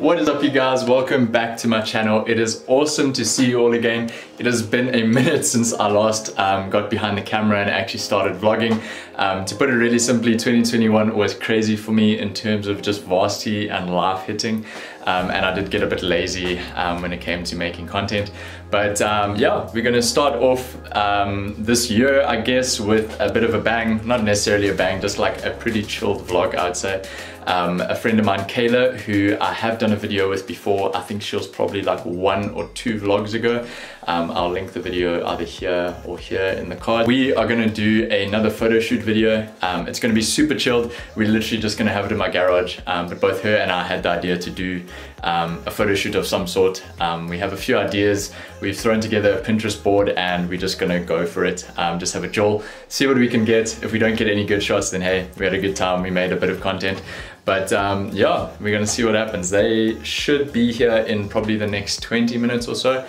What is up, you guys? Welcome back to my channel. It is awesome to see you all again. It has been a minute since I last got behind the camera and actually started vlogging. To put it really simply, 2021 was crazy for me in terms of just varsity and life hitting. And I did get a bit lazy when it came to making content. But yeah, we're gonna start off this year, I guess, with a bit of a bang. Not necessarily a bang, just like a pretty chilled vlog, I would say. A friend of mine, Kayla, who I have done a video with before. I think she was probably like 1 or 2 vlogs ago. I'll link the video either here or here in the card. We are gonna do another photo shoot video. It's gonna be super chilled. We're literally just gonna have it in my garage. But both her and I had the idea to do a photo shoot of some sort. We have a few ideas. We've thrown together a Pinterest board and we're just gonna go for it. Just have a jolt, see what we can get. If we don't get any good shots, then hey, we had a good time. We made a bit of content. But yeah, we're gonna see what happens. They should be here in probably the next 20 minutes or so.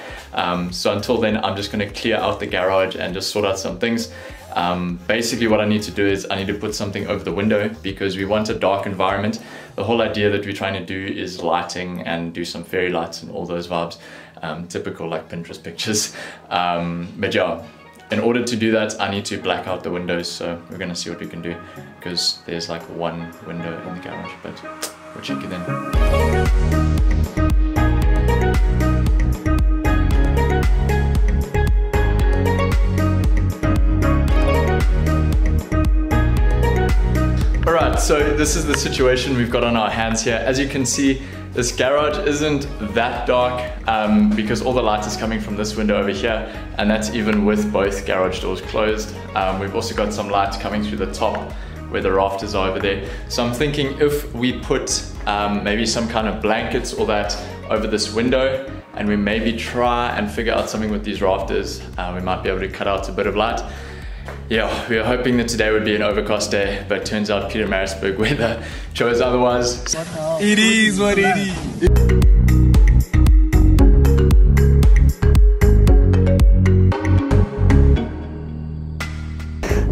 So until then, I'm just gonna clear out the garage and just sort out some things. Basically what I need to do is I need to put something over the window because we want a dark environment. The whole idea that we're trying to do is lighting and do some fairy lights and all those vibes. Typical like Pinterest pictures. But yeah, in order to do that, I need to black out the windows. So we're gonna see what we can do because there's like 1 window in the garage, but we'll check it in. Alright, so this is the situation we've got on our hands here. As you can see, this garage isn't that dark because all the light is coming from this window over here, and that's even with both garage doors closed. We've also got some light coming through the top where the rafters are over there. So I'm thinking if we put maybe some kind of blankets or that over this window, and we maybe try and figure out something with these rafters, we might be able to cut out a bit of light. Yeah, we were hoping that today would be an overcast day, but turns out Pietermaritzburg weather chose otherwise. It is what it is.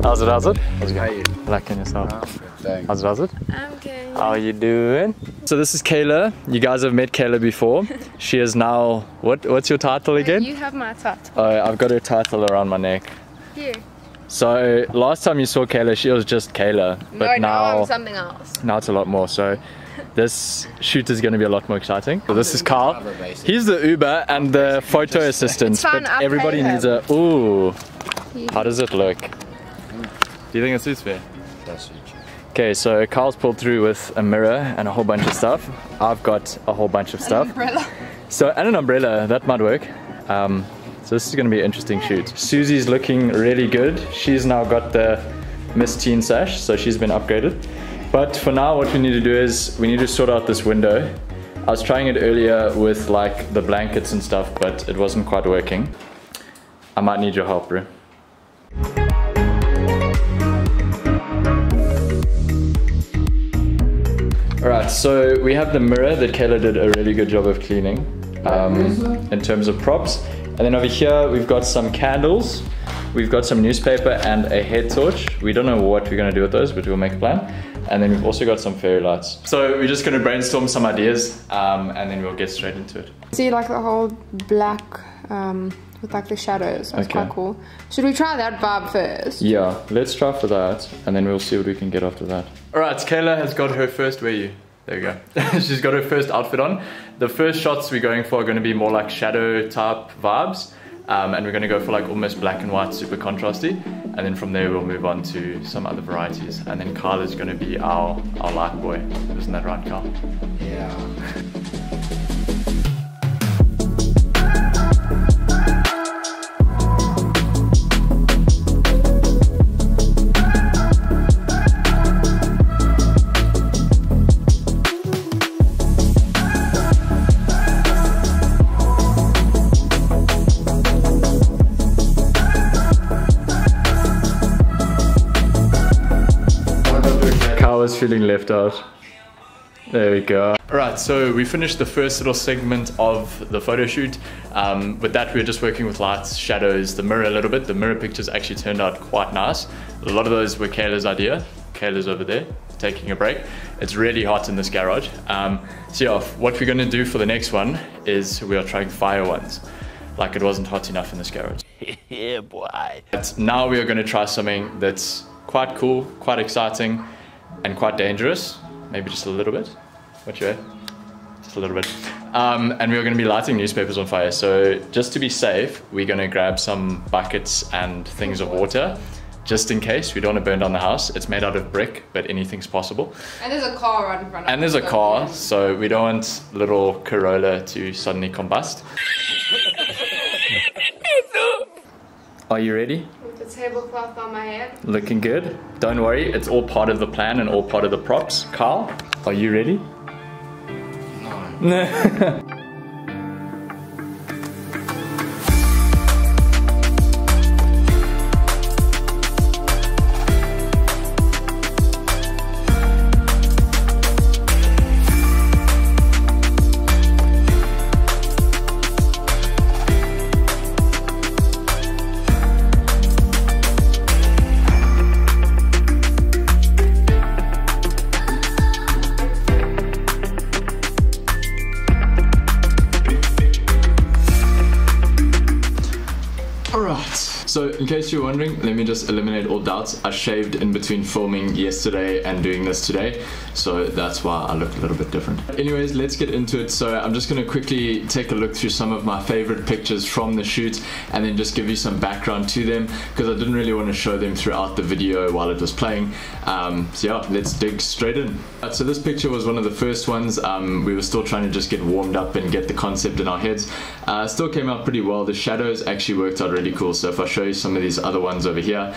How's it? How's it going? Liking yourself. Thanks. How's it? I'm good. How are you doing? So this is Kayla. You guys have met Kayla before. She is now, what's your title again? You have my title. Oh, I've got her title around my neck. Here. So last time you saw Kayla, she was just Kayla, but now I'm something else. Now it's a lot more. So this shoot is going to be a lot more exciting. So this is Kyle. He's the Uber and the photo assistant. It's fine, but everybody needs a. Ooh, how does it look? Do you think it suits me? Okay, so Kyle's pulled through with a mirror and a whole bunch of stuff. I've got a whole bunch of stuff. An umbrella. So and an umbrella, that might work. So this is going to be an interesting shoot. Susie's looking really good. She's now got the Miss Teen sash, so she's been upgraded. But for now, what we need to do is we need to sort out this window. I was trying it earlier with like the blankets and stuff, but it wasn't quite working. I might need your help, bro. Alright, so we have the mirror that Kayla did a really good job of cleaning in terms of props. And then over here, we've got some candles, we've got some newspaper and a head torch. We don't know what we're gonna do with those, but we'll make a plan. And then we've also got some fairy lights. So we're just gonna brainstorm some ideas and then we'll get straight into it. See, like the whole black with like the shadows. That's quite cool. Should we try that vibe first? Yeah, let's try for that and then we'll see what we can get after that. All right, Kayla has got her first, where are you? There we go. She's got her first outfit on. The first shots we're going for are going to be more like shadow type vibes. And we're going to go for like almost black and white, super contrasty. And then from there we'll move on to some other varieties. And then Kyle is going to be our light boy. Isn't that right, Kyle? Yeah. Was feeling left out. There we go. Alright, so we finished the first little segment of the photo shoot. With that, we were just working with lights, shadows, the mirror a little bit. The mirror pictures actually turned out quite nice. A lot of those were Kayla's idea. Kayla's over there. taking a break. It's really hot in this garage. So yeah, what we're gonna do for the next one is we are trying fire ones. Like it wasn't hot enough in this garage. Yeah, boy. But now we are gonna try something that's quite cool, quite exciting, and quite dangerous. Maybe just a little bit. What you read? Just a little bit. And we're going to be lighting newspapers on fire. So just to be safe, we're going to grab some buckets and things of water, just in case. We don't want to burn down the house. It's made out of brick, but anything's possible. And there's a car right in front of us. And there's a car, so we don't want little Corolla to suddenly combust. Are you ready? With the tablecloth on my head. Looking good. Don't worry, it's all part of the plan and all part of the props. Kyle, are you ready? No. So in case you're wondering, let me just eliminate all doubts. I shaved in between filming yesterday and doing this today, so that's why I look a little bit different. Anyways, let's get into it. So I'm just going to quickly take a look through some of my favorite pictures from the shoot and then just give you some background to them, because I didn't really want to show them throughout the video while it was playing. So yeah, let's dig straight in. So this picture was one of the first ones. We were still trying to just get warmed up and get the concept in our heads. Still came out pretty well. The shadows actually worked out really cool. So if I show you some of these other ones over here,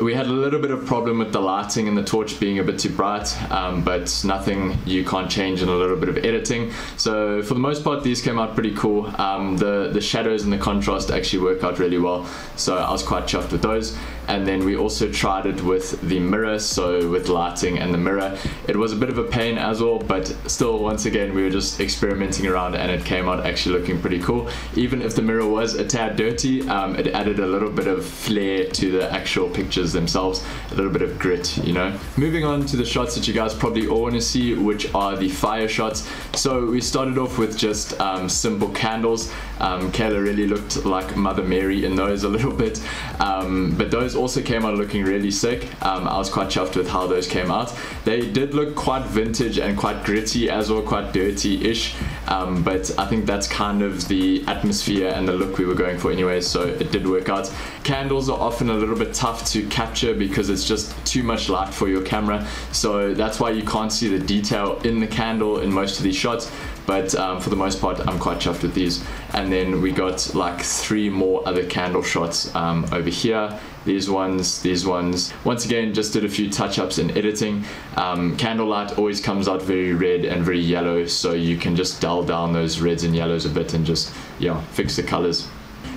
we had a little bit of problem with the lighting and the torch being a bit too bright, but nothing you can't change in a little bit of editing. So for the most part, these came out pretty cool. The shadows and the contrast actually work out really well, so I was quite chuffed with those. And then we also tried it with the mirror, so with lighting and the mirror. It was a bit of a pain as well, but still, once again, we were just experimenting around and it came out actually looking pretty cool. Even if the mirror was a tad dirty, it added a little bit of flair to the actual pictures themselves, a little bit of grit, you know. Moving on to the shots that you guys probably all want to see, which are the fire shots. So we started off with just simple candles. Kayla really looked like Mother Mary in those a little bit, but those also came out looking really sick. I was quite chuffed with how those came out. They did look quite vintage and quite gritty as well, quite dirty-ish, but I think that's kind of the atmosphere and the look we were going for anyways, so it did work out. Candles are often a little bit tough to capture because it's just too much light for your camera, so that's why you can't see the detail in the candle in most of these shots. But for the most part, I'm quite chuffed with these. And then we got like 3 more other candle shots over here. These ones. Once again, just did a few touch-ups in editing. Candlelight always comes out very red and very yellow, so you can just dull down those reds and yellows a bit and just, yeah, fix the colors.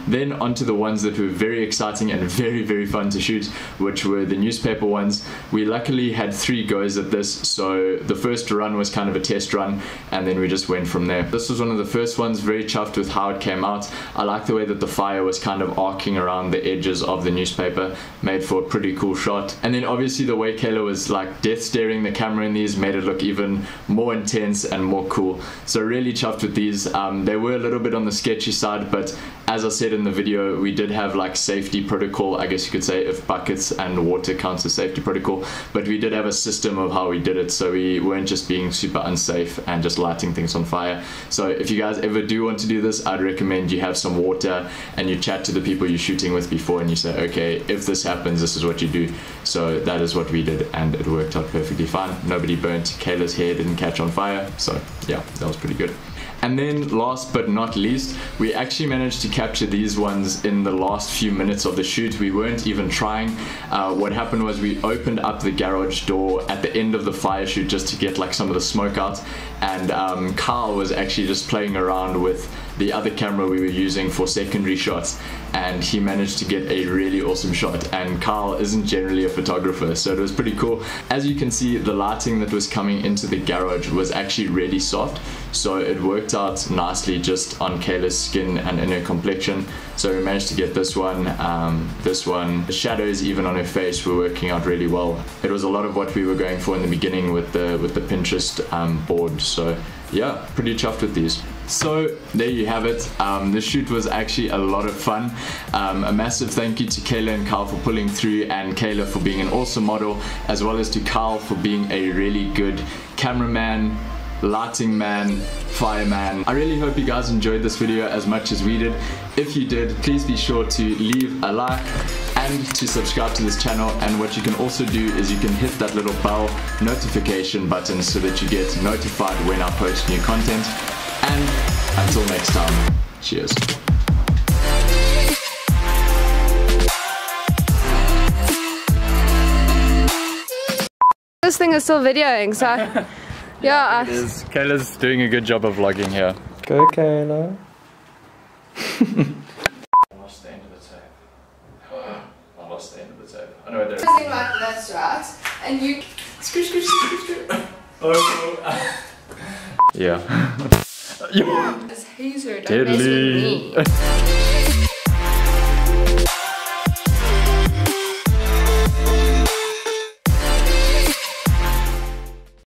Then onto the ones that were very exciting and very, very fun to shoot, which were the newspaper ones. We luckily had 3 goes at this, so the first run was kind of a test run, and then we just went from there. This was one of the first ones, very chuffed with how it came out. I like the way that the fire was kind of arcing around the edges of the newspaper, made for a pretty cool shot. And then obviously the way Kayla was like death staring the camera in these made it look even more intense and more cool. So really chuffed with these. They were a little bit on the sketchy side, but as I said in the video, we did have like safety protocol, I guess you could say, if buckets and water counts as safety protocol, but we did have a system of how we did it, so we weren't just being super unsafe and just lighting things on fire. So if you guys ever do want to do this, I'd recommend you have some water and you chat to the people you're shooting with before and you say, okay, if this happens, this is what you do. So that is what we did, and it worked out perfectly fine. Nobody burnt, Kayla's hair didn't catch on fire, so yeah, that was pretty good. And then last but not least, we actually managed to capture these ones in the last few minutes of the shoot. We weren't even trying. What happened was we opened up the garage door at the end of the fire shoot just to get like some of the smoke out, and Kyle was actually just playing around with the other camera we were using for secondary shots, and he managed to get a really awesome shot. And Kyle isn't generally a photographer, so it was pretty cool. As you can see, the lighting that was coming into the garage was actually really soft, so it worked out nicely just on Kayla's skin and in her complexion. So we managed to get this one. The shadows even on her face were working out really well. It was a lot of what we were going for in the beginning with the Pinterest board. So yeah, pretty chuffed with these. So there you have it. The shoot was actually a lot of fun. A massive thank you to Kayla and Kyle for pulling through, and Kayla for being an awesome model, as well as to Kyle for being a really good cameraman, lighting man, fireman. I really hope you guys enjoyed this video as much as we did. If you did, please be sure to leave a like and to subscribe to this channel. And what you can also do is you can hit that little bell notification button so that you get notified when I post new content. And until next time, cheers. This thing is still videoing, so yeah. It is. Kayla's doing a good job of vlogging here. Go, Kayla. I lost the end of the tape. I lost the end of the tape. I know it is. Something like this, right? And you screw. Oh. Yeah. It's Hazer, don't mess with me.